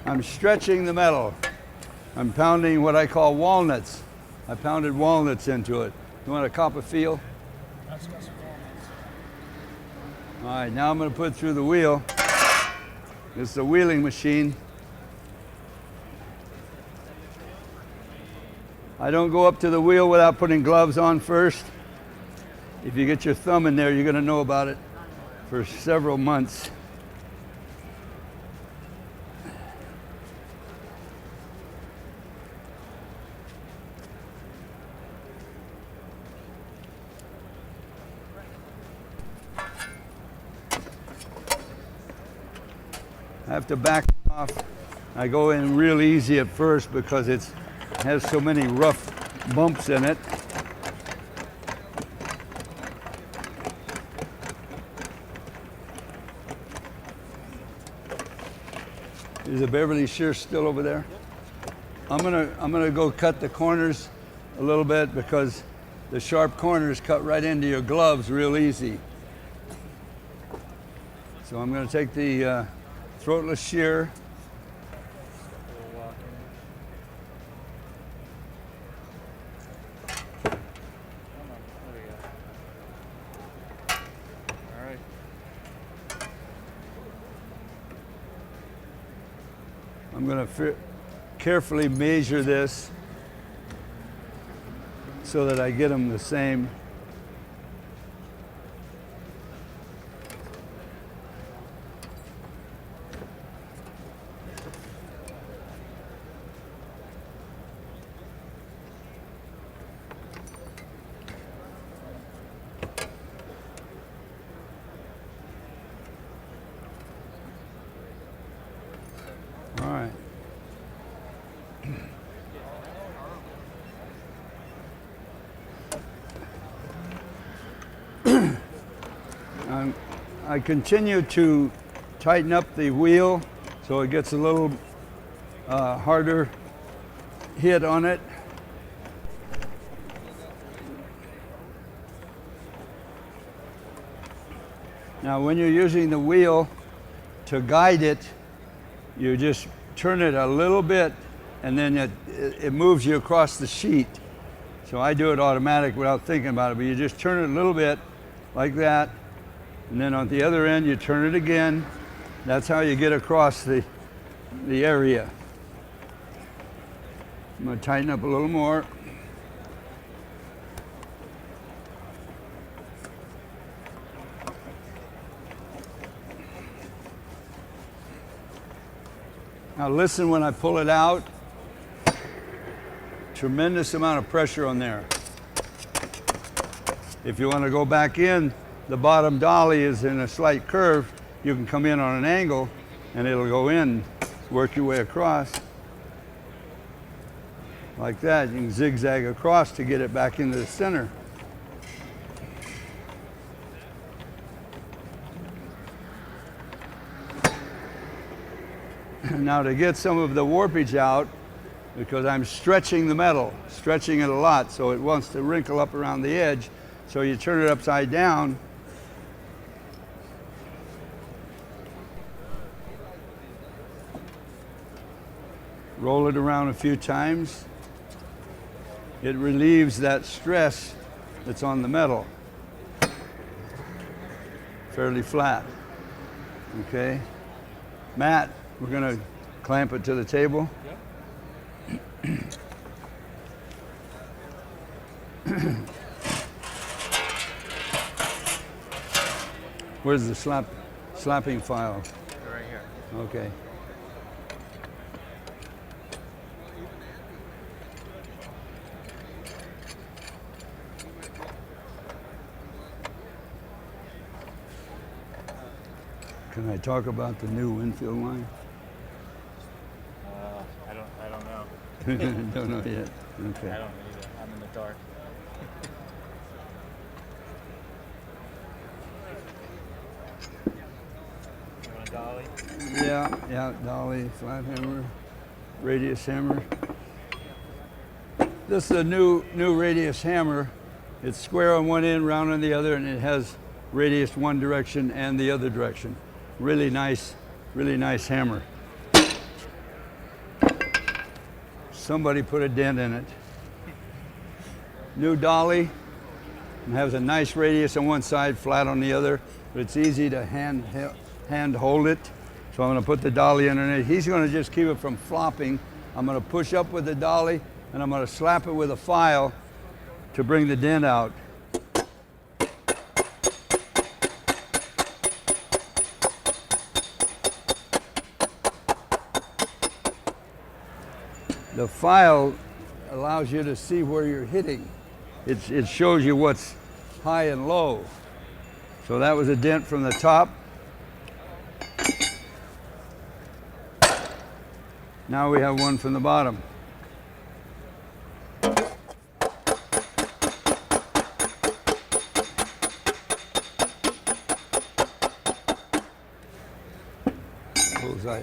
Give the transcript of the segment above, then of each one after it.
I'm stretching the metal. I'm pounding what I call walnuts. I pounded walnuts into it. You want a copper feel? All right, now I'm going to put through the wheel. This is a wheeling machine. I don't go up to the wheel without putting gloves on first. If you get your thumb in there, you're going to know about it for several months. I have to back off. I go in real easy at first because it has so many rough bumps in it. Is the Beverly shear still over there? I'm gonna go cut the corners a little bit because the sharp corners cut right into your gloves real easy. So I'm gonna take the throatless shear. I'm going to carefully measure this so that I get them the same. I continue to tighten up the wheel so it gets a little harder hit on it. Now when you're using the wheel to guide it, you just turn it a little bit and then it moves you across the sheet. So I do it automatic without thinking about it, but you just turn it a little bit like that. And then on the other end, you turn it again. That's how you get across the area. I'm going to tighten up a little more. Now listen when I pull it out. Tremendous amount of pressure on there. If you want to go back in, the bottom dolly is in a slight curve. You can come in on an angle and it'll go in, work your way across. Like that, you can zigzag across to get it back into the center. Now to get some of the warpage out, because I'm stretching the metal, stretching it a lot, so it wants to wrinkle up around the edge. So you turn it upside down. Roll it around a few times. It relieves that stress that's on the metal. Fairly flat. Okay. Matt, we're going to clamp it to the table. Yep. Where's the slapping file? Right here. Okay. Can I talk about the new Winfield line? I don't know. Don't know yet. Okay. I don't either. I'm in the dark. You want a dolly? Yeah, dolly, flat hammer, radius hammer. This is a new radius hammer. It's square on one end, round on the other, and it has radius one direction and the other direction. Really nice hammer. somebody put a dent in it. New dolly. It has a nice radius on one side, flat on the other, but it's easy to hand hold it. So I'm going to put the dolly underneath. He's going to just keep it from flopping. I'm going to push up with the dolly, and I'm going to slap it with a file to bring the dent out. The file allows you to see where you're hitting. It shows you what's high and low. So that was a dent from the top. Now we have one from the bottom. Bullseye.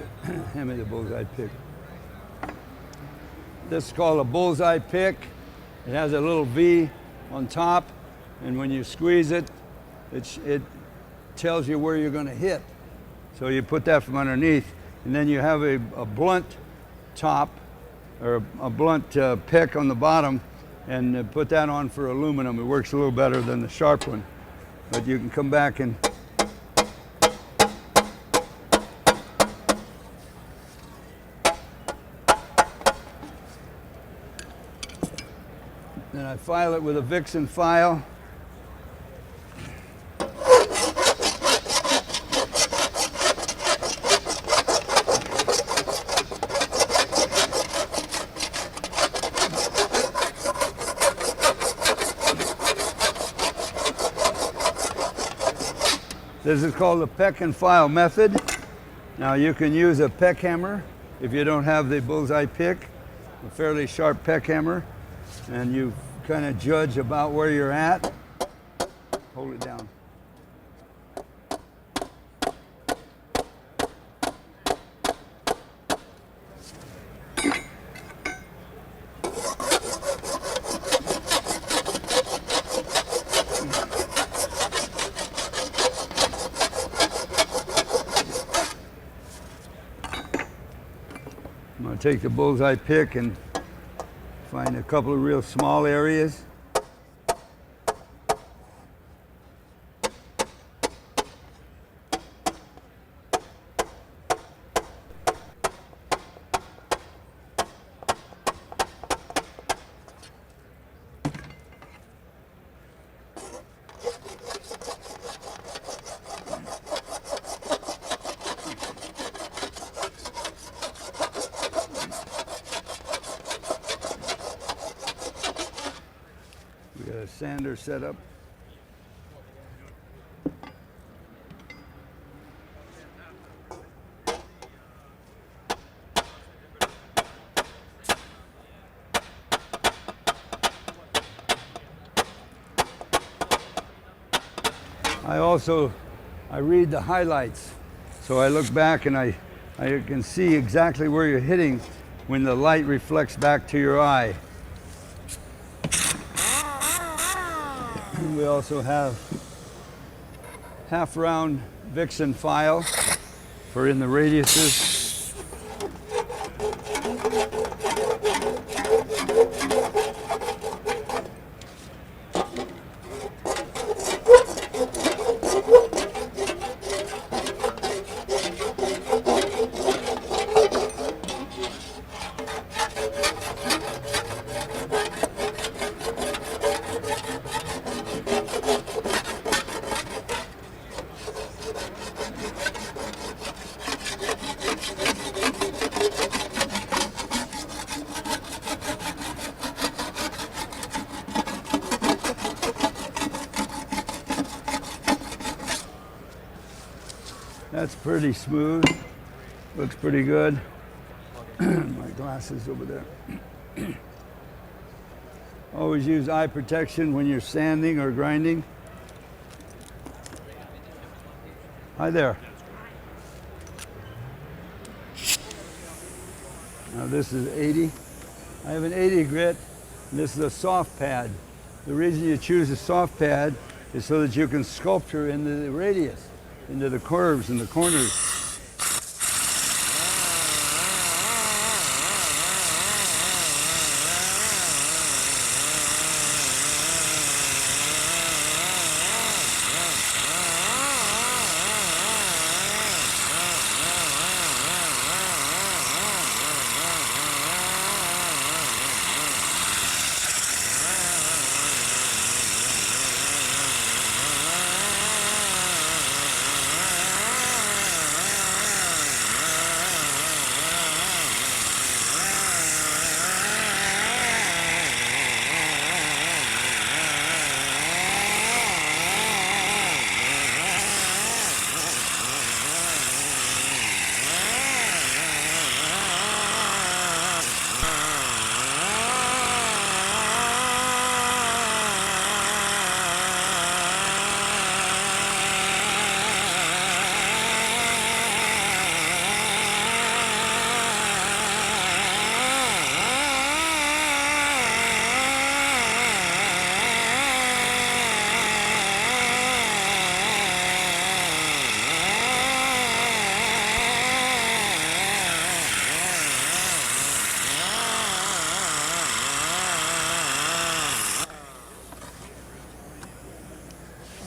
Hand me the bullseye pick. This is called a bullseye pick. It has a little V on top, and when you squeeze it, it tells you where you're going to hit. So you put that from underneath, and then you have a blunt top, or a blunt pick on the bottom, and put that on for aluminum. It works a little better than the sharp one, but you can come back and then I file it with a Vixen file. This is called the peck and file method. Now you can use a peck hammer if you don't have the bullseye pick, a fairly sharp peck hammer, and you kind of judge about where you're at. Hold it down. I'm going to take the bullseye pick and find a couple of real small areas. We got a sander set up. I read the highlights. So I look back and I can see exactly where you're hitting when the light reflects back to your eye. We also have half-round Vixen file for in the radiuses. That's pretty smooth. Looks pretty good. My glasses over there. Always use eye protection when you're sanding or grinding. Hi there. Now this is 80. I have an 80 grit, and this is a soft pad. The reason you choose a soft pad is so that you can sculpture into the radius, into the curves and the corners.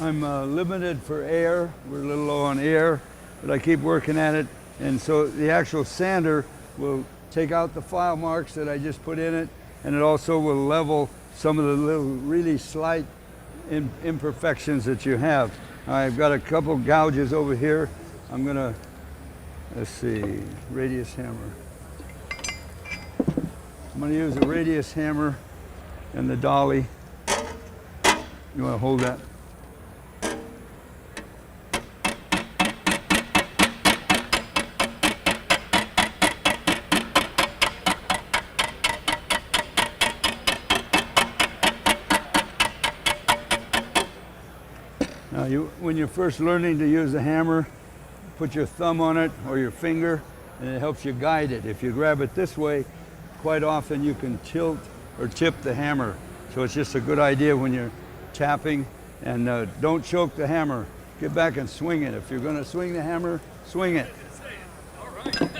I'm limited for air. We're a little low on air, but I keep working at it. And so the actual sander will take out the file marks that I just put in it, and it also will level some of the little really slight imperfections that you have. I've got a couple gouges over here. I'm gonna, let's see, radius hammer. I'm gonna use a radius hammer and the dolly. You wanna hold that? Now when you're first learning to use a hammer, put your thumb on it or your finger, and it helps you guide it. If you grab it this way, quite often you can tilt or tip the hammer. So it's just a good idea when you're tapping, and don't choke the hammer. Get back and swing it. If you're gonna swing the hammer, swing it. All right.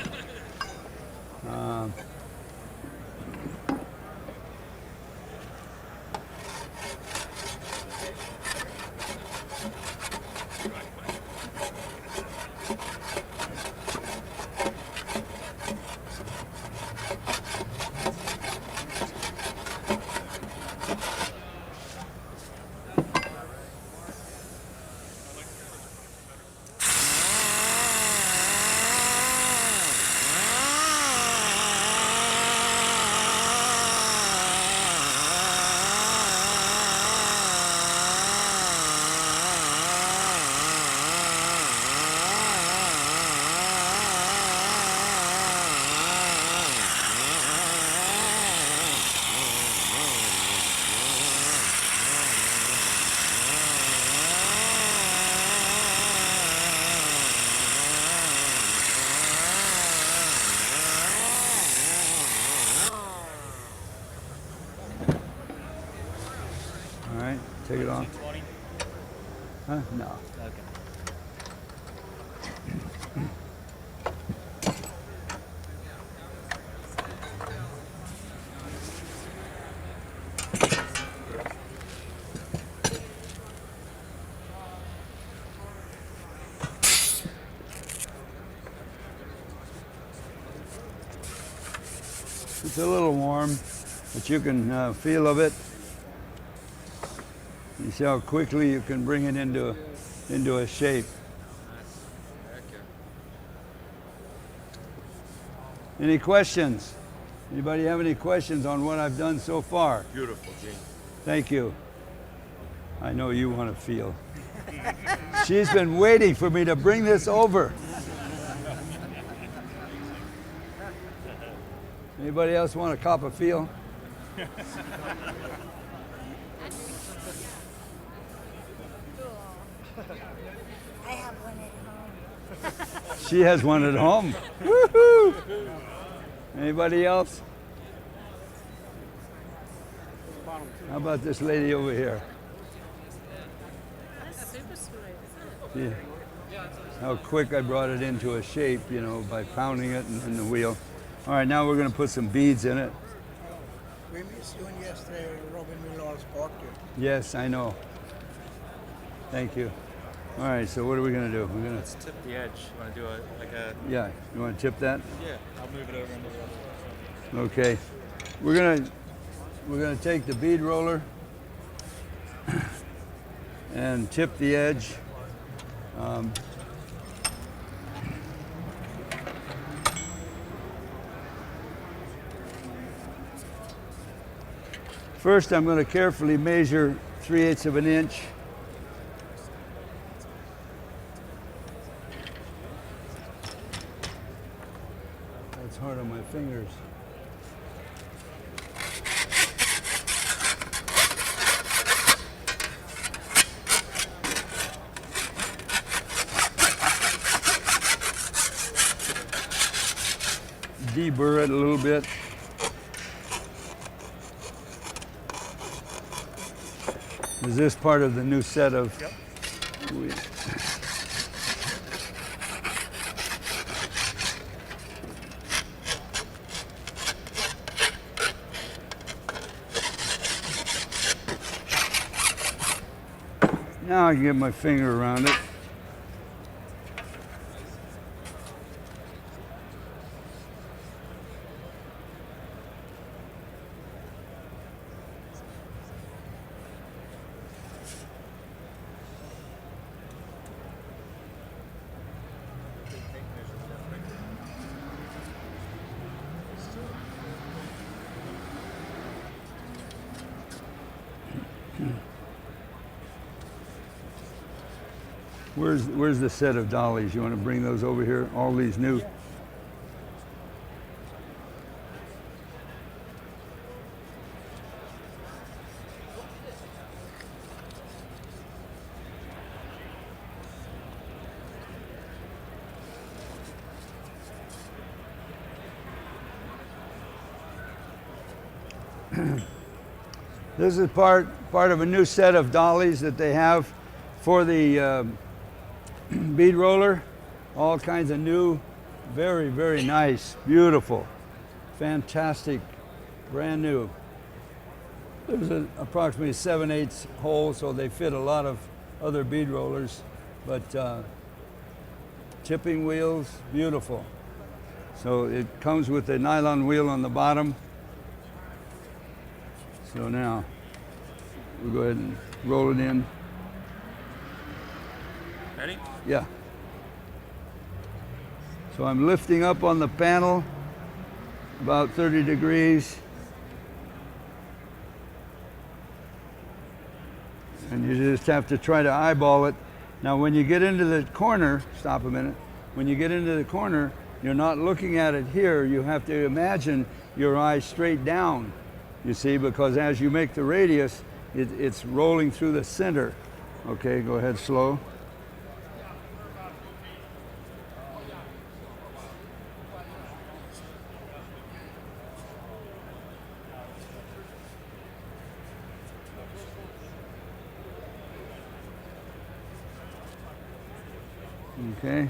All right, take it off. 220? Huh? No. Okay. It's a little warm, but you can feel of it. You see how quickly you can bring it into a shape. Any questions? Anybody have any questions on what I've done so far? Beautiful, Gene. Thank you. I know you want to feel. She's been waiting for me to bring this over. Anybody else want a cup of feel? I have one at home. She has one at home. Woohoo! Anybody else? How about this lady over here? That's super sweet, isn't it? See how quick I brought it into a shape, you know, by pounding it in the wheel. All right, now we're going to put some beads in it. We missed you yesterday, Robin Millar's party. Yes, I know. Thank you. All right, so what are we going to do? We're going Let's tip the edge. You want to do a yeah, you want to tip that? yeah, I'll move it over into the other. Okay. We're gonna take the bead roller and tip the edge. First, I'm going to carefully measure 3/8 of an inch. That's hard on my fingers. Deburr it a little bit. Is this part of the new set of? Yep. Now I can get my finger around it. Where's the set of dollies? You want to bring those over here? All these new. This is part of a new set of dollies that they have for the bead roller. All kinds of new, very, very nice, beautiful, fantastic, brand new. There's approximately 7/8 hole, so they fit a lot of other bead rollers, but tipping wheels, beautiful. So it comes with a nylon wheel on the bottom. So now we'll go ahead and roll it in. Ready? Yeah. So I'm lifting up on the panel about 30 degrees. And you just have to try to eyeball it. Now when you get into the corner, stop a minute. When you get into the corner, you're not looking at it here. You have to imagine your eye straight down, you see, because as you make the radius, it's rolling through the center. Okay, go ahead slow. Okay.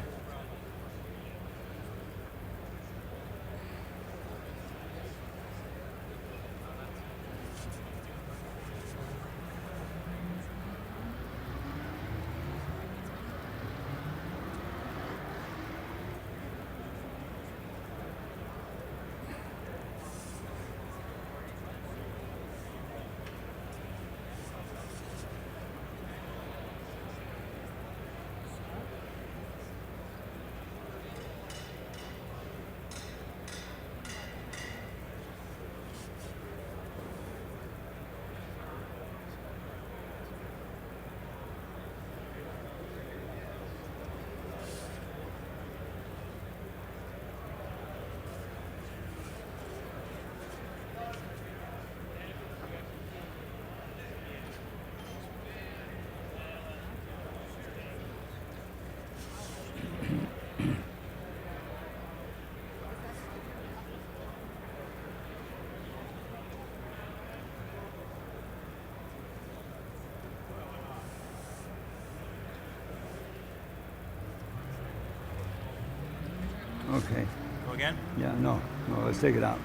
Okay. Go again? Yeah, no, let's take it out.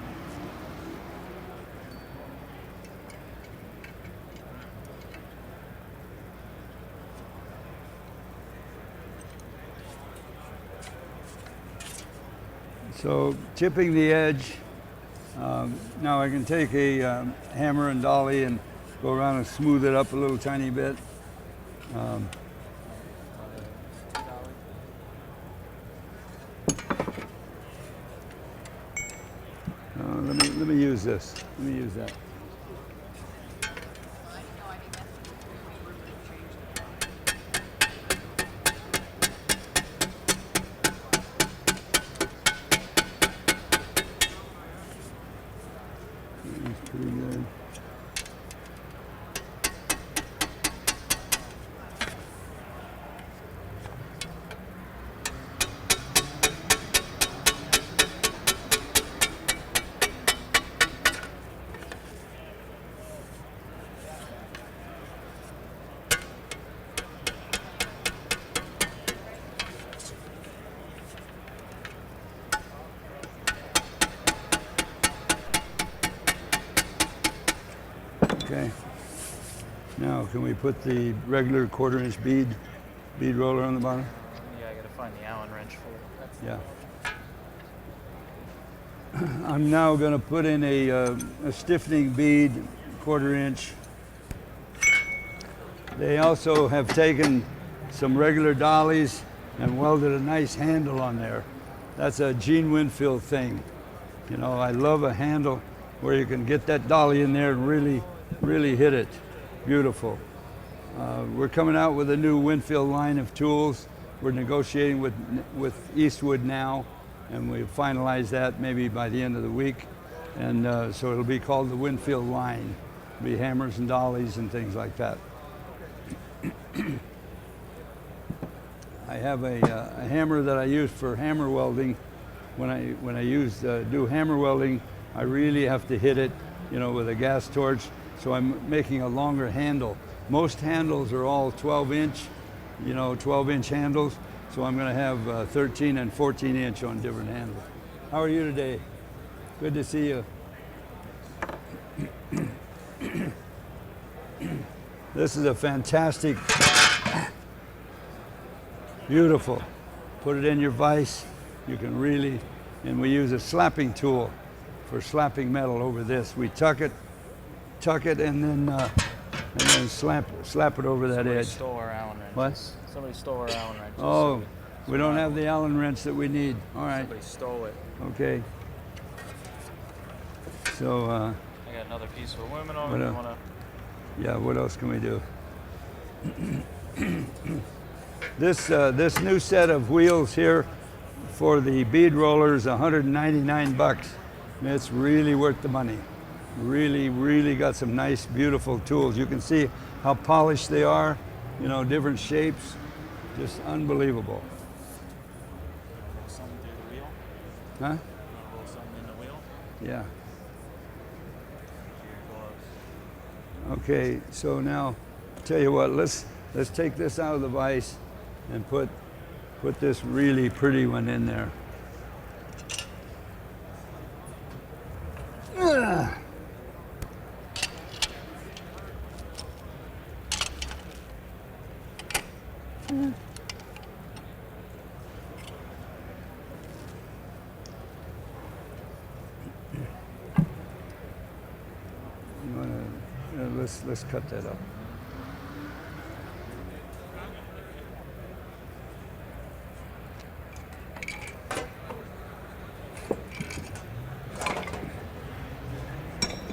So chipping the edge, now I can take a hammer and dolly and go around and smooth it up a little tiny bit. Let me use this. Let me use that. That's pretty good. Okay. Now, can we put the regular 1/4" bead roller on the bottom? Yeah, I gotta find the Allen wrench for it. Yeah. I'm now going to put in a stiffening bead, 1/4". They also have taken some regular dollies and welded a nice handle on there. That's a Gene Winfield thing. You know, I love a handle where you can get that dolly in there and really hit it. Beautiful. We're coming out with a new Winfield line of tools. We're negotiating with Eastwood now, and we'll finalize that maybe by the end of the week. And so it'll be called the Winfield line. It'll be hammers and dollies and things like that. I have a hammer that I use for hammer welding. When I do hammer welding, I really have to hit it, you know, with a gas torch. So I'm making a longer handle. Most handles are all 12-inch, you know, 12-inch handles. So I'm going to have 13 and 14-inch on different handles. How are you today? Good to see you. This is a fantastic, beautiful. Put it in your vise. You can really, and we use a slapping tool for slapping metal over this. We tuck it, and then slap it over that edge. Somebody stole our Allen wrenches. What? Somebody stole our Allen wrenches. Oh, so we don't have the Allen wrench that we need. All right. somebody stole it. Okay. So, I got another piece of aluminum. What You else? wanna? yeah, what else can we do? This new set of wheels here for the bead roller is $199. And it's really worth the money. Really got some nice, beautiful tools. You can see how polished they are, you know, different shapes. Just unbelievable. Roll something through the wheel. Huh? Roll something in the wheel. Yeah. Your gloves. Okay, so now, tell you what, let's take this out of the vise and put this really pretty one in there. Ugh. You wanna, let's cut that up.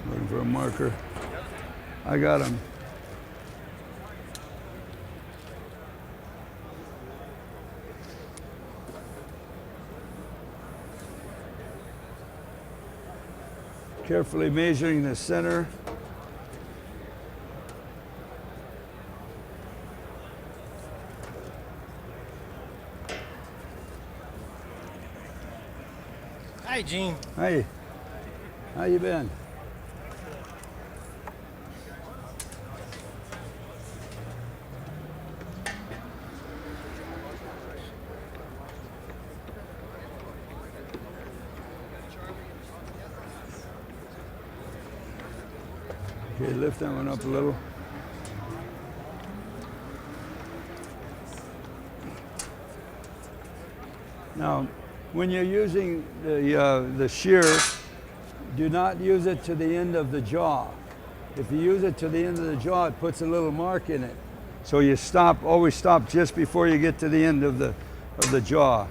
Looking for a marker. I got him. Carefully measuring the center. Hi, Gene. Hey, how you been? Okay, lift that one up a little. Now, when you're using the shear, do not use it to the end of the jaw. If you use it to the end of the jaw, it puts a little mark in it. So you always stop just before you get to the end of the jaw.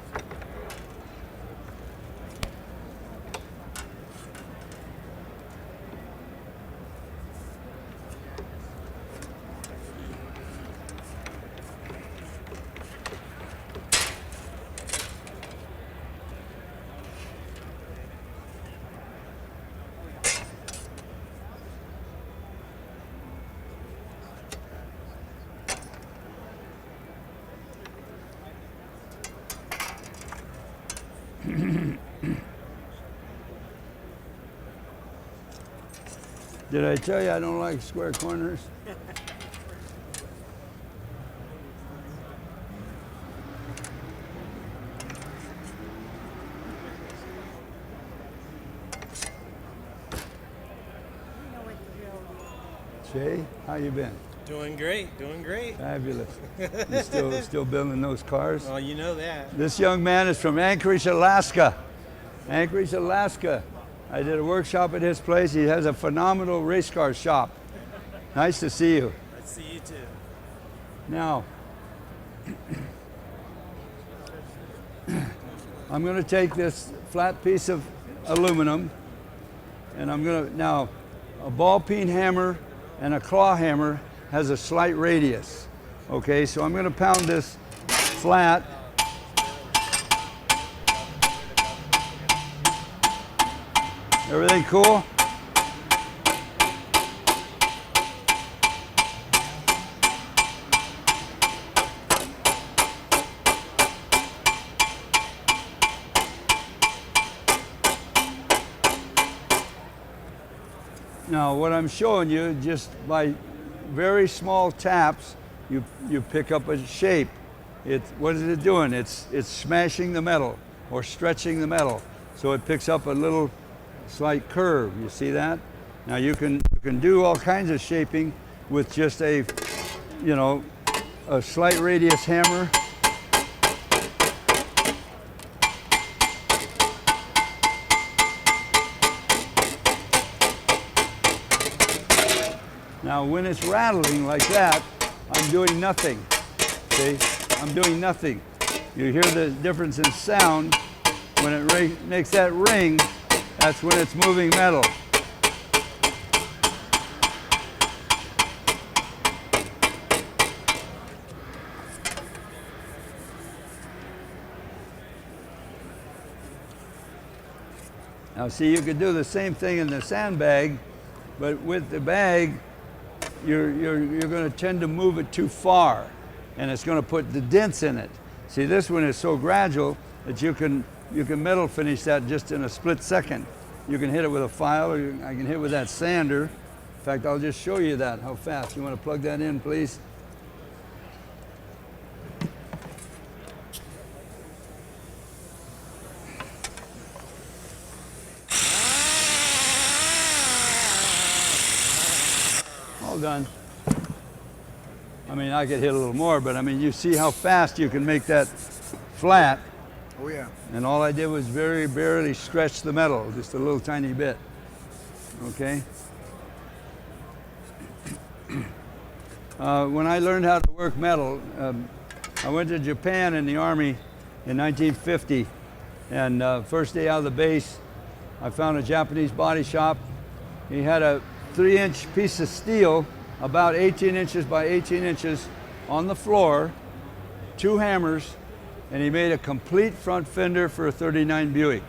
Did I tell you I don't like square corners? Shay, how you been? Doing great, doing great. Fabulous. You still building those cars? Well, you know that. This young man is from Anchorage, Alaska. Anchorage, Alaska. I did a workshop at his place. He has a phenomenal race car shop. Nice to see you. I see you too. Now, I'm going to take this flat piece of aluminum, and I'm going to, now, a ball peen hammer and a claw hammer has a slight radius. Okay, so I'm going to pound this flat. Everything cool? Now, what I'm showing you, just by very small taps, you pick up a shape. What is it doing? It's smashing the metal or stretching the metal. So it picks up a little slight curve. You see that? Now you can do all kinds of shaping with just a slight radius hammer. Now when it's rattling like that, I'm doing nothing. See, I'm doing nothing. You hear the difference in sound. When it makes that ring, that's when it's moving metal. Now see, you could do the same thing in the sandbag, but with the bag, you're going to tend to move it too far, and it's going to put the dents in it. See, this one is so gradual that you can metal finish that just in a split second. You can hit it with a file, or I can hit it with that sander. In fact, I'll just show you that, how fast. You want to plug that in, please? All done. I mean, I could hit a little more, but I mean, you see how fast you can make that flat. Oh yeah. And all I did was very barely stretch the metal, just a little tiny bit. Okay? When I learned how to work metal, I went to Japan in the Army in 1950, and first day out of the base, I found a Japanese body shop. He had a 3-inch piece of steel, about 18 inches by 18 inches, on the floor, 2 hammers, and he made a complete front fender for a 39 Buick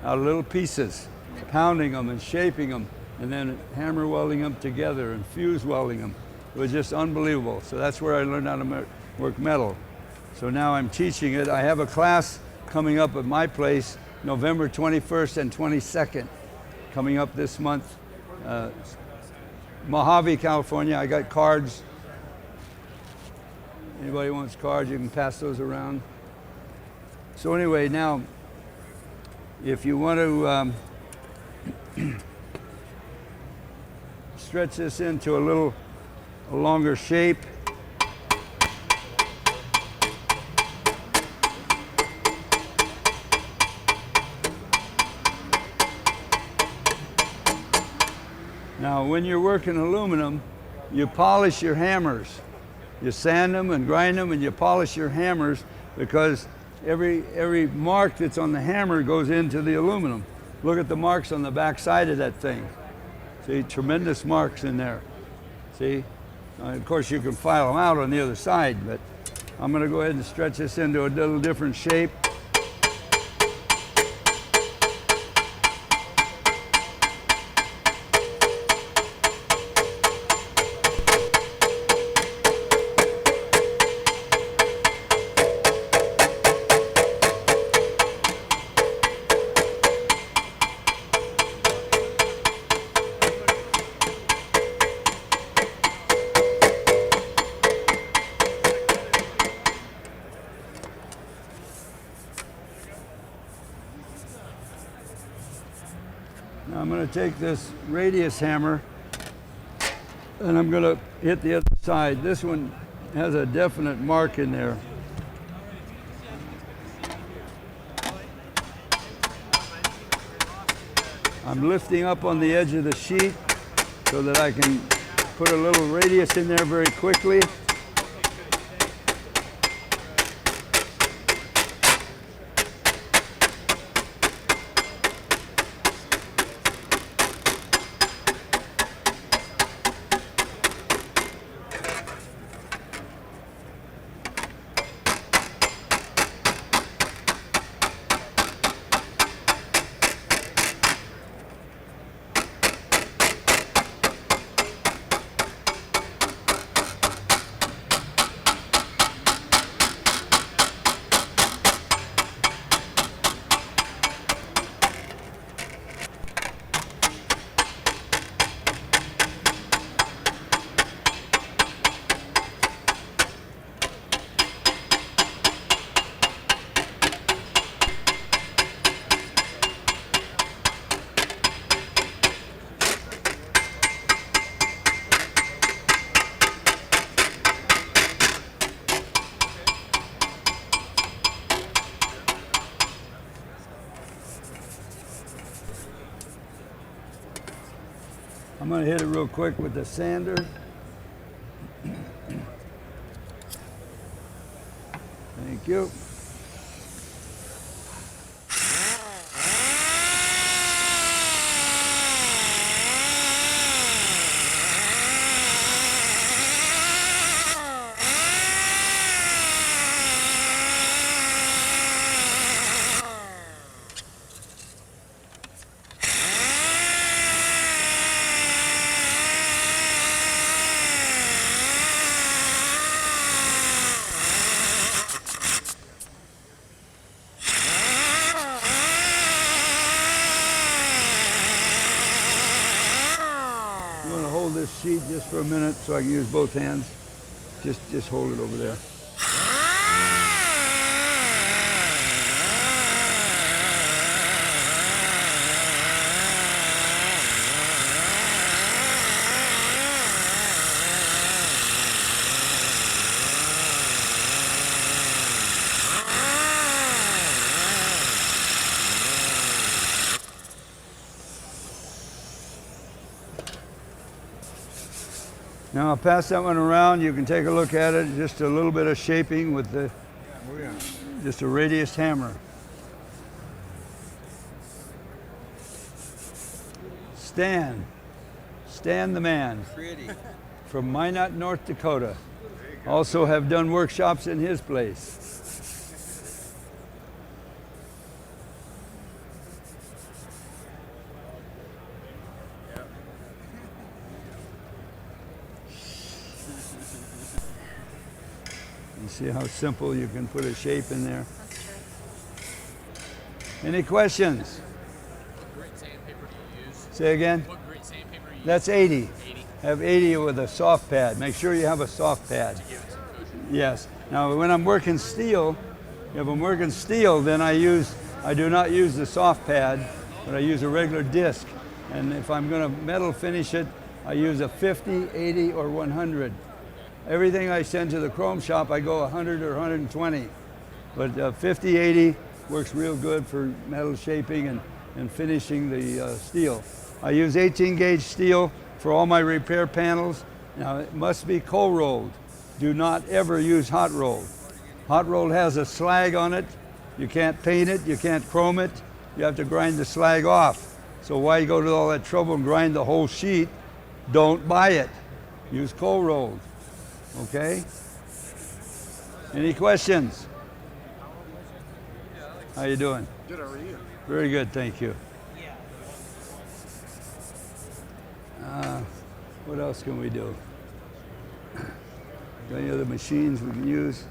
out of little pieces, pounding them and shaping them, and then hammer welding them together and fuse welding them. It was just unbelievable. So that's where I learned how to work metal. So now I'm teaching it. I have a class coming up at my place, November 21st and 22nd, coming up this month. Mojave, California. I got cards. Anybody wants cards, you can pass those around. So anyway, now, if you want to stretch this into a longer shape, now when you're working aluminum, you polish your hammers. You sand them and grind them, and you polish your hammers, because every mark that's on the hammer goes into the aluminum. Look at the marks on the back side of that thing. See, tremendous marks in there. See? Of course, you can file them out on the other side, but I'm going to go ahead and stretch this into a little different shape. Now I'm going to take this radius hammer And I'm going to hit the other side. This one has a definite mark in there. I'm lifting up on the edge of the sheet so that I can put a little radius in there very quickly. I'm going to hit it real quick with the sander. Thank you. I'm going to hold this sheet just for a minute so I can use both hands. Just hold it over there. Now I'll pass that one around. You can take a look at it. Just a little bit of shaping with the, just a radius hammer. Stan the man. Pretty. From Minot, North Dakota. Also have done workshops in his place. You see how simple you can put a shape in there. Any questions? What grit sandpaper do you use? Say again? What grit sandpaper do you use? That's 80. 80. Have 80 with a soft pad. Make sure you have a soft pad. To give it some cushion. Yes. Now when I'm working steel, if I'm working steel, then I do not use the soft pad, but I use a regular disc. And if I'm going to metal finish it, I use a 50, 80, or 100. Everything I send to the chrome shop, I go 100 or 120. But 50, 80 works real good for metal shaping and finishing the steel. I use 18 gauge steel for all my repair panels. Now it must be cold rolled. Do not ever use hot rolled. Hot rolled has a slag on it. You can't paint it, you can't chrome it. You have to grind the slag off. So why go to all that trouble and grind the whole sheet? Don't buy it. Use cold rolled. Okay? Any questions? How you doing? Good, how are you? Very good, thank you. What else can we do? Any other machines we can use?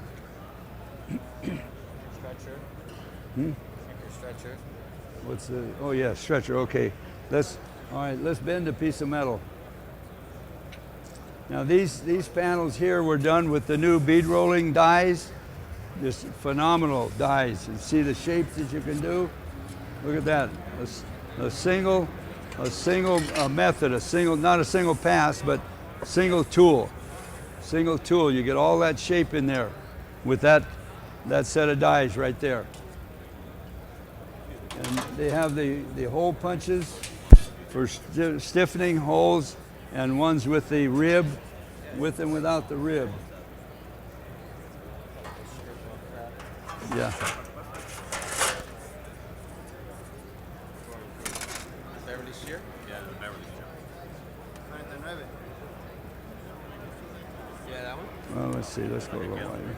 Stretcher. Hmm? Your stretcher. What's the? Oh yeah, stretcher. Okay, all right. Let's bend a piece of metal. Now these panels here were done with the new bead rolling dies, just phenomenal dies. And see the shapes that you can do. Look at that. A single method, not a single pass, but single tool. Single tool, you get all that shape in there with that set of dies right there. And they have the hole punches for stiffening holes, and ones with the rib, with and without the rib. Yeah. Beverly Shear? Yeah, the Beverly Shear. 99. Yeah, that one? Well, let's see. Let's go a little wider.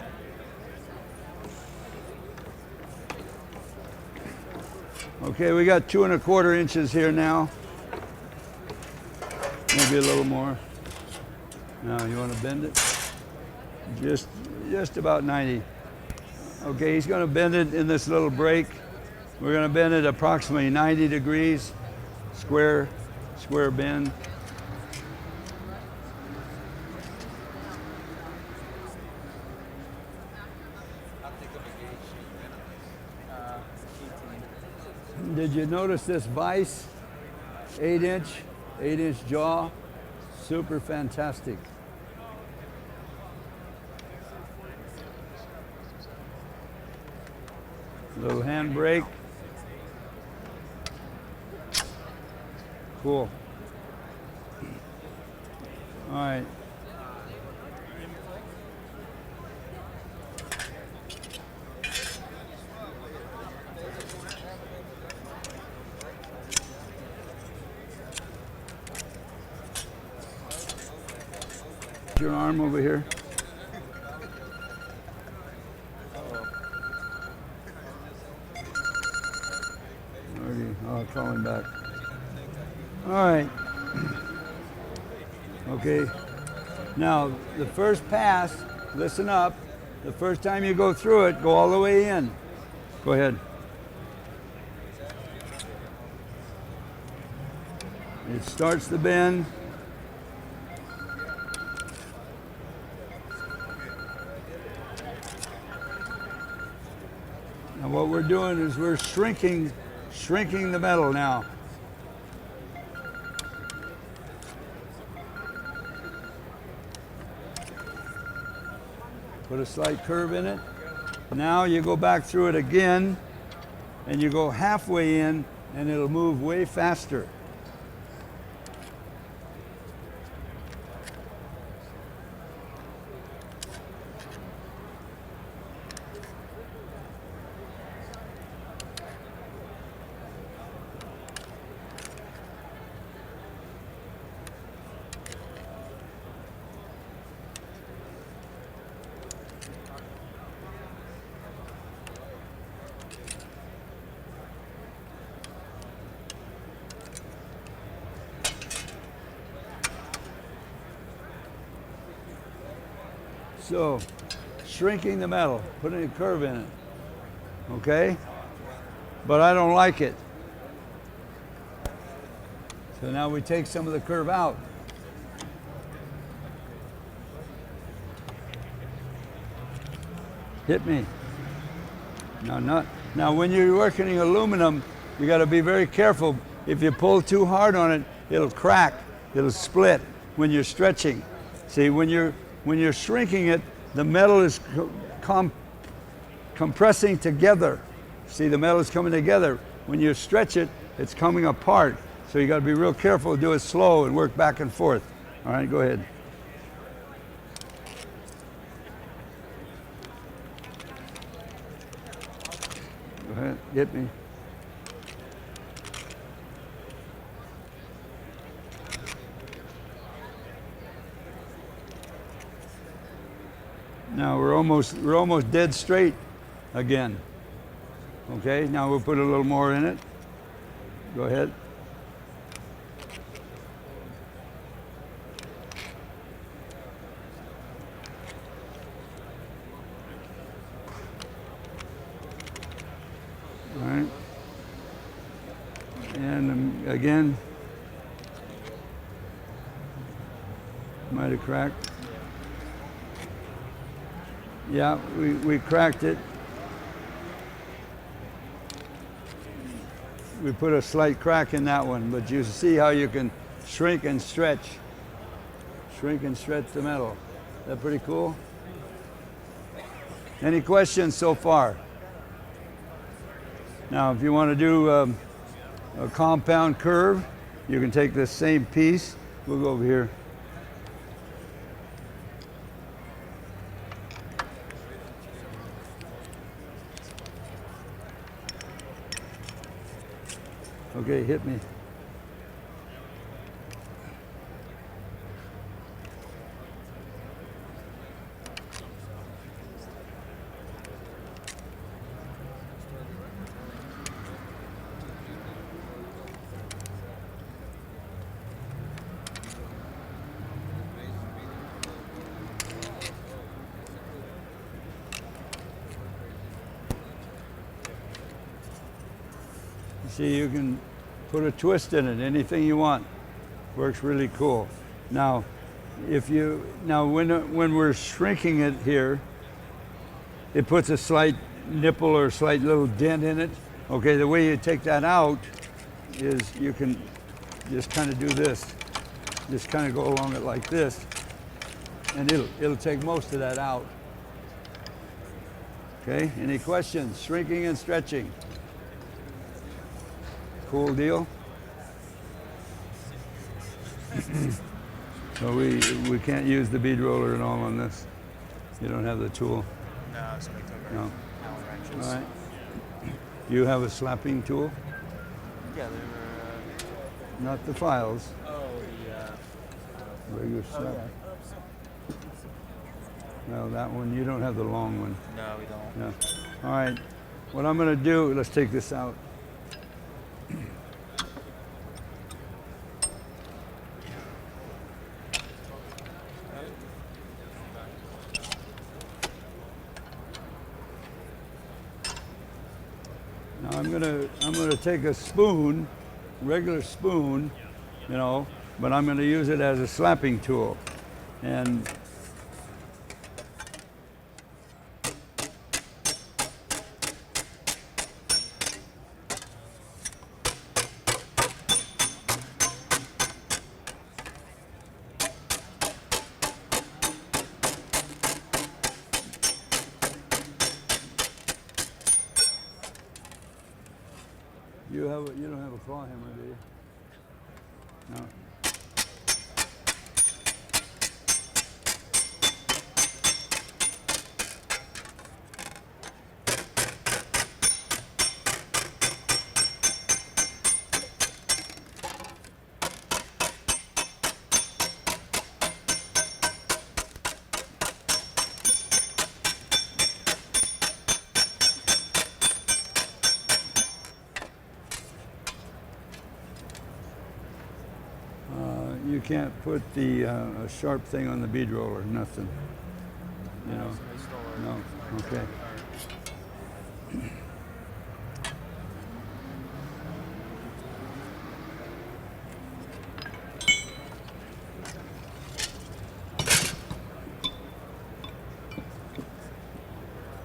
Okay, we got 2 1/4 inches here now. Maybe a little more. Now, you want to bend it? Just about 90. Okay, he's going to bend it in this little break. We're going to bend it approximately 90 degrees, square bend. Did you notice this vise? 8-inch jaw, super fantastic. Little hand brake. Cool. All right. Your arm over here. I'll call him back. All right. Okay. Now, the first pass, listen up. The first time you go through it, go all the way in. Go ahead. It starts the bend. Now what we're doing is we're shrinking the metal now. Put a slight curve in it. Now you go back through it again, and you go halfway in, and it'll move way faster. So, shrinking the metal, putting a curve in it, okay? But I don't like it. So now we take some of the curve out. Hit me. Now when you're working in aluminum, you got to be very careful. If you pull too hard on it, it'll crack, it'll split when you're stretching. See, when you're shrinking it, the metal is compressing together. See, the metal is coming together. When you stretch it, it's coming apart. So you got to be real careful, do it slow and work back and forth. All right, go ahead. Go ahead, get me. Now we're almost dead straight again. Okay, now we'll put a little more in it. Go ahead. All right. And again, might have cracked. Yeah, we cracked it. We put a slight crack in that one, but you see how you can shrink and stretch. Shrink and stretch the metal. Is that pretty cool? Any questions so far? Now, if you want to do a compound curve, you can take this same piece. We'll go over here. Okay, hit me. See, you can put a twist in it, anything you want. Works really cool. Now, when we're shrinking it here, it puts a slight nipple or a slight little dent in it. Okay, the way you take that out is you can just kind of do this. Just kind of go along it like this, and it'll take most of that out. Okay, any questions? Shrinking and stretching. Cool deal. So we can't use the bead roller at all on this. You don't have the tool. No, somebody took our No. Allen wrenches. All right. You have a slapping tool, Yeah, they were. not the files. Oh, Regular slap. No, that one. You don't have the long one. no, we don't. No. All right. What I'm going to do? Let's take this out. Now I'm gonna take a spoon, regular spoon, you know, but I'm gonna use it as a slapping tool. And you don't have a claw hammer, do you? No. You can't put the a sharp thing on the bead roller, nothing. You know, no, okay.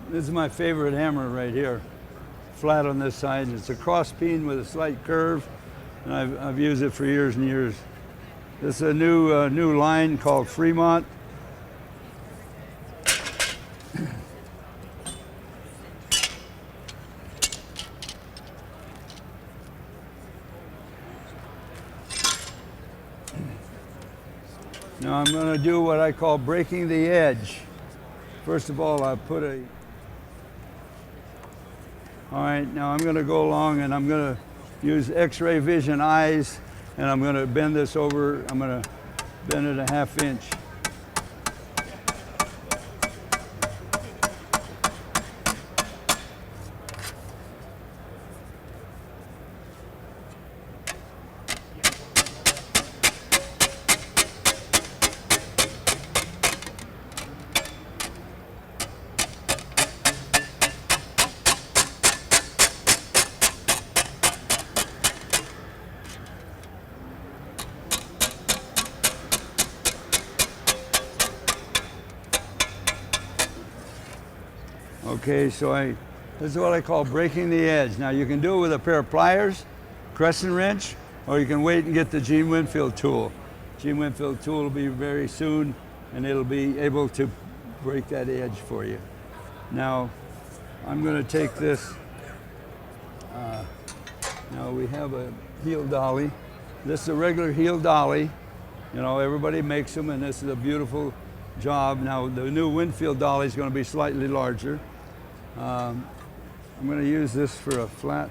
This is my favorite hammer right here. Flat on this side. It's a cross peen with a slight curve, and I've used it for years and years. This is a new line called Fremont. Now I'm going to do what I call breaking the edge. First of all, I put a... All right, now I'm going to go along and I'm going to use X-ray vision eyes, and I'm going to bend this over. I'm going to bend it a ½ inch. Okay, so this is what I call breaking the edge. Now you can do it with a pair of pliers, crescent wrench, or you can wait and get the Winfield tool. G Winfield tool will be very soon, and it'll be able to break that edge for you. Now, I'm going to take this. Now we have a heel dolly. This is a regular heel dolly. You know, everybody makes them, and this is a beautiful job. Now, the new Winfield dolly is going to be slightly larger. I'm going to use this for a flat.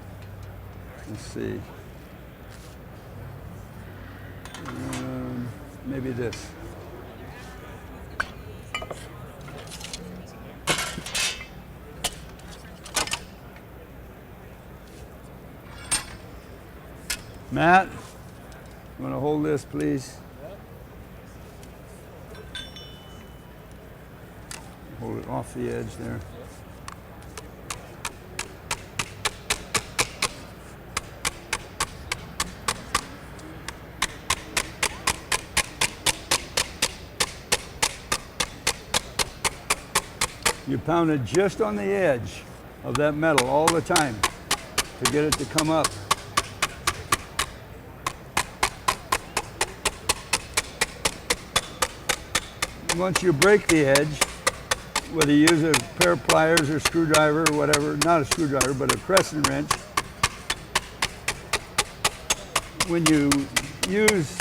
Let's see. Maybe this. Matt, you want to hold this, please? Hold it off the edge there. You pound it just on the edge of that metal all the time to get it to come up. Once you break the edge, whether you use a pair of pliers or screwdriver or whatever, not a screwdriver, but a crescent wrench, when you use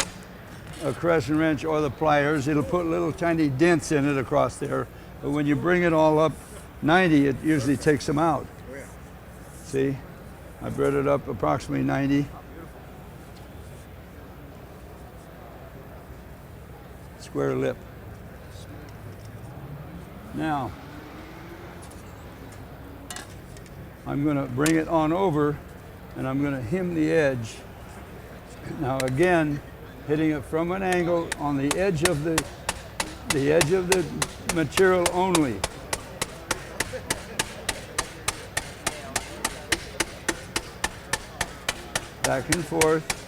a crescent wrench or the pliers, it'll put little tiny dents in it across there. But when you bring it all up 90, it usually takes them out. See? I brought it up approximately 90. Square lip. Now, I'm going to bring it on over, and I'm going to hem the edge. Now again, hitting it from an angle on the edge of the material only. Back and forth.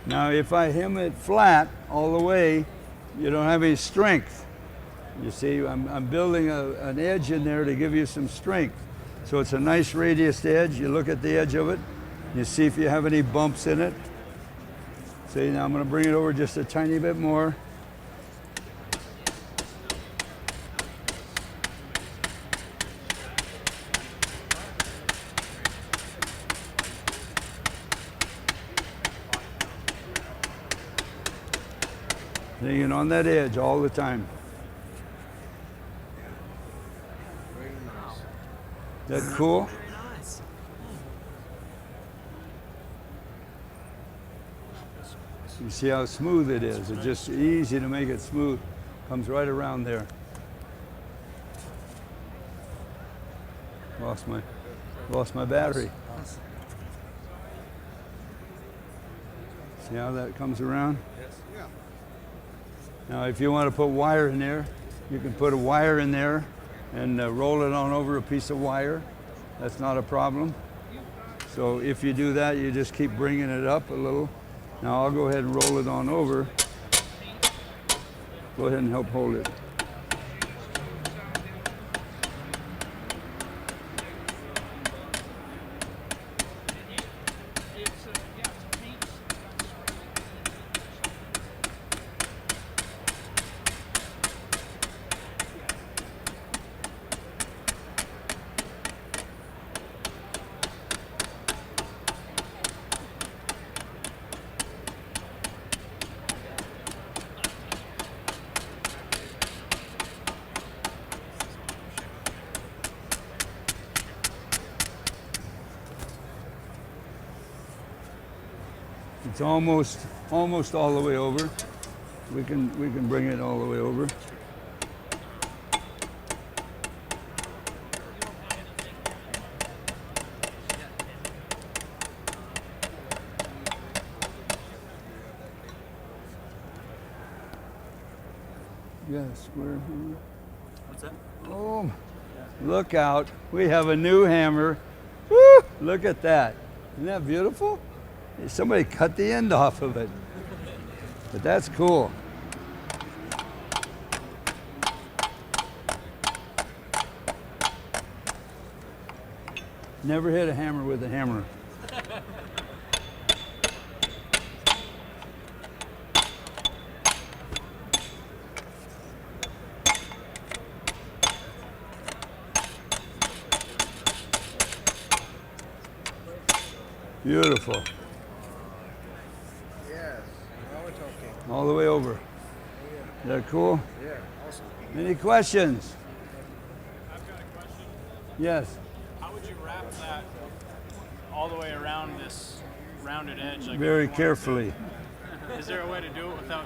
Now, if I hem it flat all the way, you don't have any strength. You see, I'm building an edge in there to give you some strength. So it's a nice radius edge. You look at the edge of it, you see if you have any bumps in it. See, now I'm going to bring it over just a tiny bit more. Hanging on that edge all the time. That cool? Very nice. You see how smooth it is. It's just easy to make it smooth. Comes right around there. Lost my battery. See how that comes around? Now, if you want to put wire in there, you can put a wire in there and roll it on over a piece of wire. That's not a problem. So if you do that, you just keep bringing it up a little. Now I'll go ahead and roll it on over. Go ahead and help hold it. It's almost all the way over. We can bring it all the way over. You got a square here? What's that? Oh, Look out. We have a new hammer. Woo! Look at that. Isn't that beautiful? Somebody cut the end off of it. But that's cool. Never hit a hammer with a hammer. Beautiful. Yes, now we're talking. All the way over. Is that cool? Yeah, awesome. Any questions? I've got a question. Yes. How would you wrap that all the way around this rounded edge? Like Very you want carefully. to? Is there a way to do it without,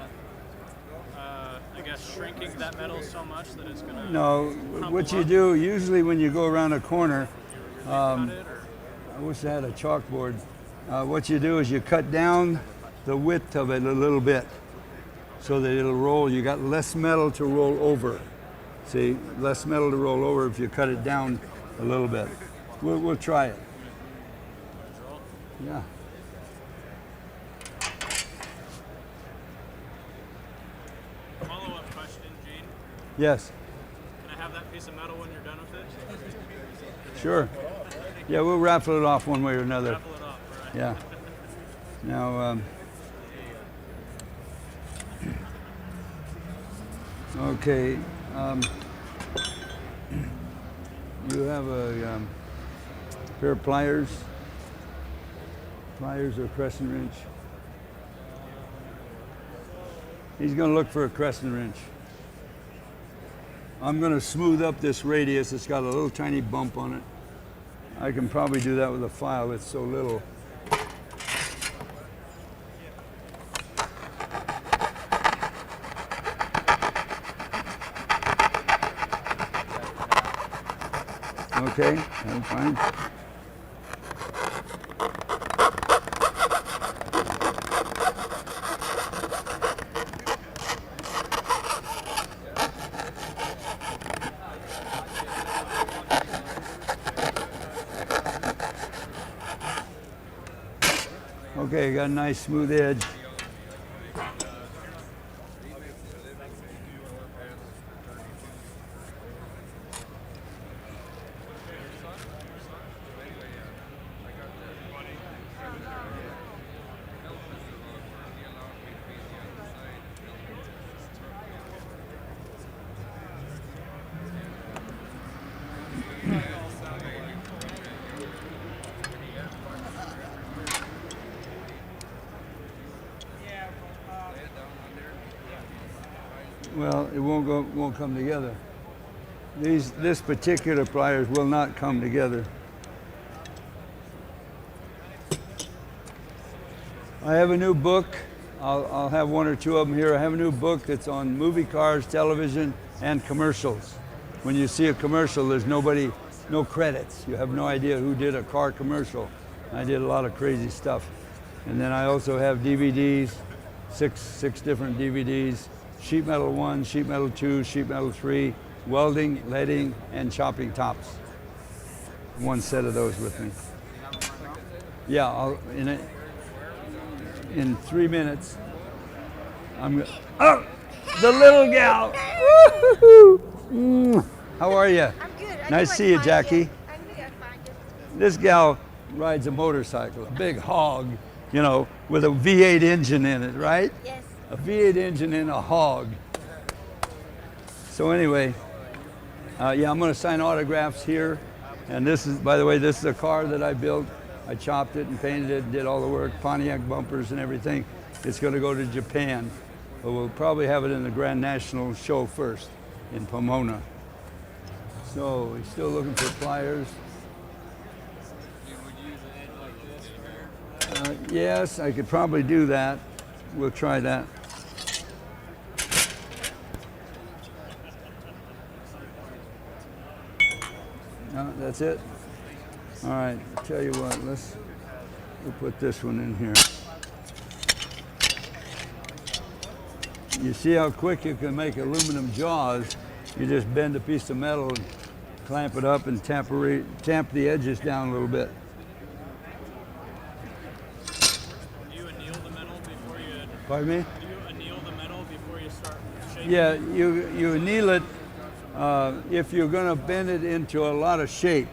I guess, shrinking that metal so much that it's going to No, what you do usually when you go around a corner, cut it? Or? I wish I had a chalkboard. What you do is you cut down the width of it a little bit so that it'll roll. You got less metal to roll over. See, less metal to roll over if you cut it down a little bit. We'll try it. Yeah. Follow-up question, Gene. Yes. Can I have that piece of metal when you're done with it? Sure. Yeah, we'll raffle it off one way or another. Raffle it off, right? Yeah. Now, okay. You have a pair of pliers or crescent wrench. He's going to look for a crescent wrench. I'm going to smooth up this radius. It's got a little tiny bump on it. I can probably do that with a file. It's so little. Okay, that's fine. Okay, got a nice smooth edge. Well, it won't come together. This particular pliers will not come together. I have a new book. I'll have one or two of them here. I have a new book that's on movie cars, television, and commercials. When you see a commercial, there's no credits. You have no idea who did a car commercial. I did a lot of crazy stuff. And then I also have DVDs, six different DVDs. Sheet metal 1, sheet metal 2, sheet metal 3, welding, leading, and chopping tops. One set of those with me. Yeah, in 3 minutes. Oh, the little gal. Woo-hoo-hoo. How are you? I'm good. Nice to see you, Jackie. I knew I'd find you. This gal rides a motorcycle, a big hog, with a V8 engine in it, right? Yes. A V8 engine in a hog. So anyway, yeah, I'm going to sign autographs here. And this is, by the way, this is a car that I built. I chopped it and painted it and did all the work, Pontiac bumpers and everything. It's going to go to Japan. But we'll probably have it in the Grand National show first in Pomona. So we're still looking for pliers. Yes, I could probably do that. We'll try that. No, that's it. All right, I'll tell you what, we'll put this one in here. You see how quick you can make aluminum jaws? You just bend a piece of metal and clamp it up and tamp the edges down a little bit. Do you anneal the metal before you? Pardon me? Do you anneal the metal before you start shaping? Yeah, you anneal it if you're going to bend it into a lot of shape.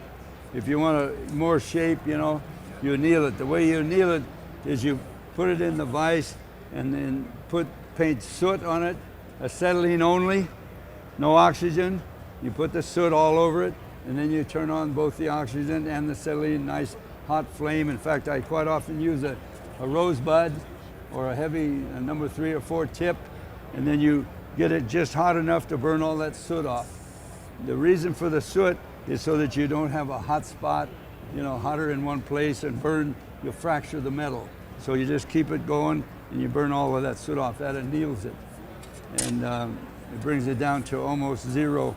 If you want more shape, you know, you anneal it. The way you anneal it is you put it in the vise and then paint soot on it, acetylene only, no oxygen. You put the soot all over it, and then you turn on both the oxygen and the acetylene, nice hot flame. In fact, I quite often use a rosebud or a heavy number 3 or 4 tip, and then you get it just hot enough to burn all that soot off. The reason for the soot is so that you don't have a hot spot, you know, hotter in one place and you'll fracture the metal. So you just keep it going and you burn all of that soot off. That anneals it. And it brings it down to almost zero.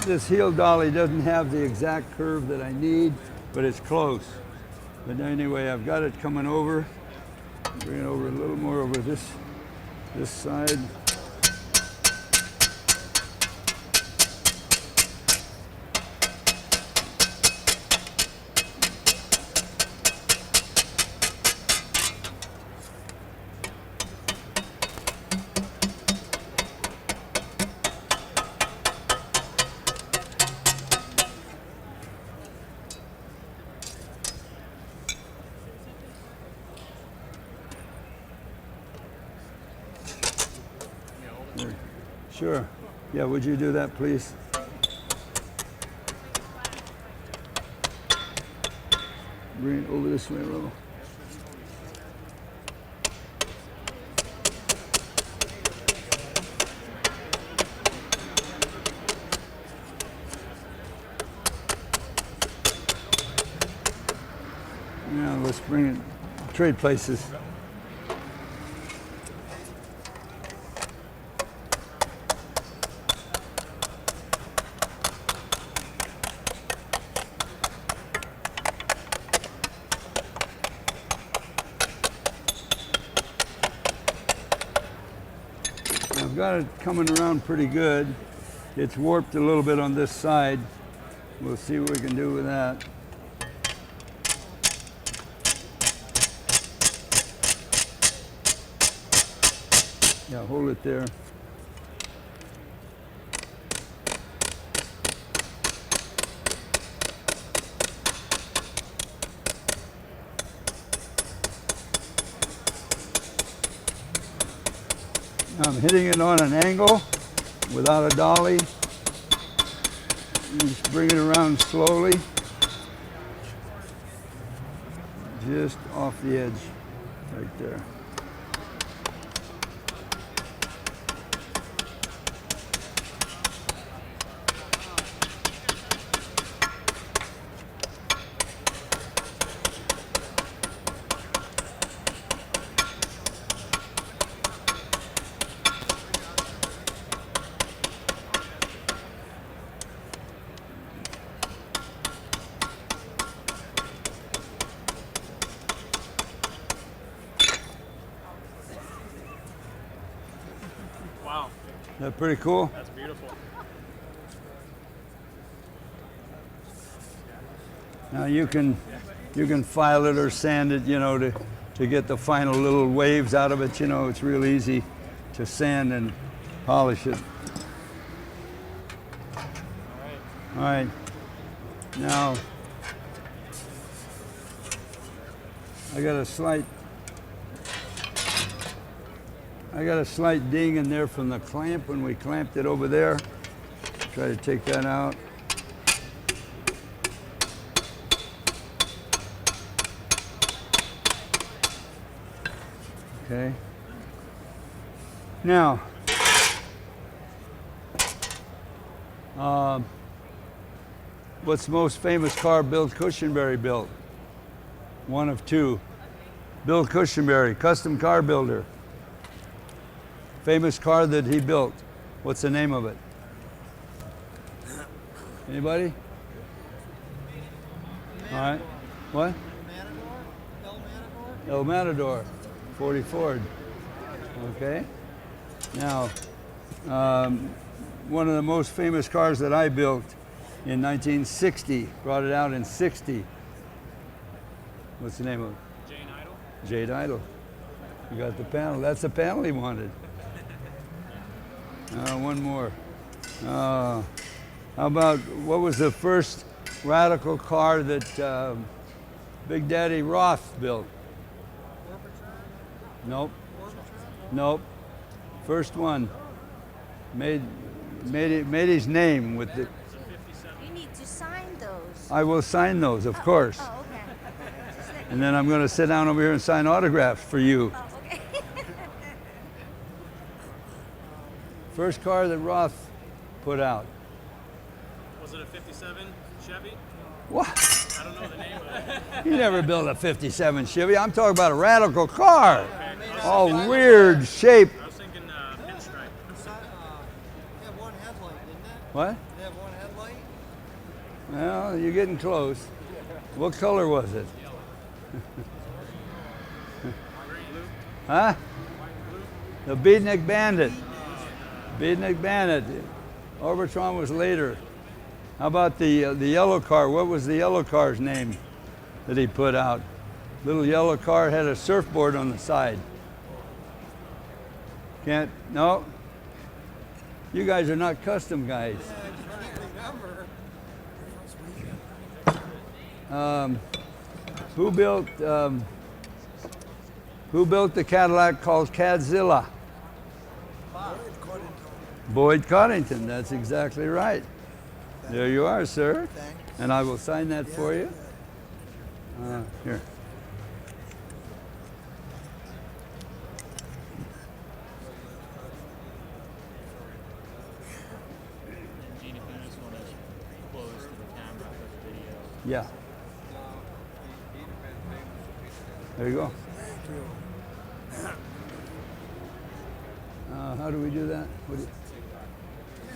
This heel dolly doesn't have the exact curve that I need, but it's close. But anyway, I've got it coming over. Bring it over a little more over this side. Sure. Yeah, would you do that, please? Bring it over this way a little. Yeah, let's bring it, trade places. I've got it coming around pretty good. It's warped a little bit on this side. We'll see what we can do with that. Yeah, hold it there. I'm hitting it on an angle without a dolly. And just bring it around slowly. Just off the edge, right there. Wow, Is that pretty cool? that's beautiful. Now you can file it or sand it, you know, to to get the final little waves out of it. You know, it's real easy to sand and polish it. All right. Now, I got a slight ding in there from the clamp when we clamped it over there. Try to take that out. Okay. Now, what's the most famous car Bill Cushenberry built? One of two. Bill Cushenberry, custom car builder. Famous car that he built. What's the name of it? Anybody? All right. What? El Matador. 40 Ford. Okay. Now, one of the most famous cars that I built in 1960, brought it out in 60. What's the name of it? Jane Idle. Jade Idle. You got the panel. That's the panel he wanted. One more. How about, what was the first radical car that Big Daddy Roth built? Nope. Nope. First one. Made his name with the. You need to sign those. I will sign those, of course. Oh, okay. Just let me- And then I'm going to sit down over here and sign autographs for you. Oh, okay. First car that Roth put out. Was it a 57 Chevy? What? I don't know the name of it. You never built a 57 Chevy. I'm talking about a radical car. Okay. All weird shape. I was thinking pinstripe. They have one headlight, didn't it? What? They have one headlight? Well, you're getting close. What color was it? Huh? The Beadnik Bandit. Beadnik Bandit. Orbitron was later. How about the yellow car? What was the yellow car's name that he put out? Little yellow car had a surfboard on the side. Can't, no? You guys are not custom guys. Who built the Cadillac called Cadzilla? Boyd Coddington, that's exactly right. There you are, sir. And I will sign that for you. Here. Gene, if you just want to close to the camera for the video. Yeah. There you go. How do we do that?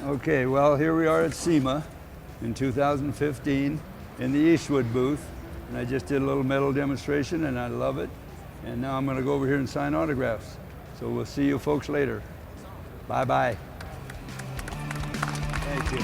Okay, well, here we are at SEMA in 2015 in the Eastwood booth. And I just did a little metal demonstration, and I love it. And now I'm going to go over here and sign autographs. So we'll see you folks later. Bye-bye. Thank you.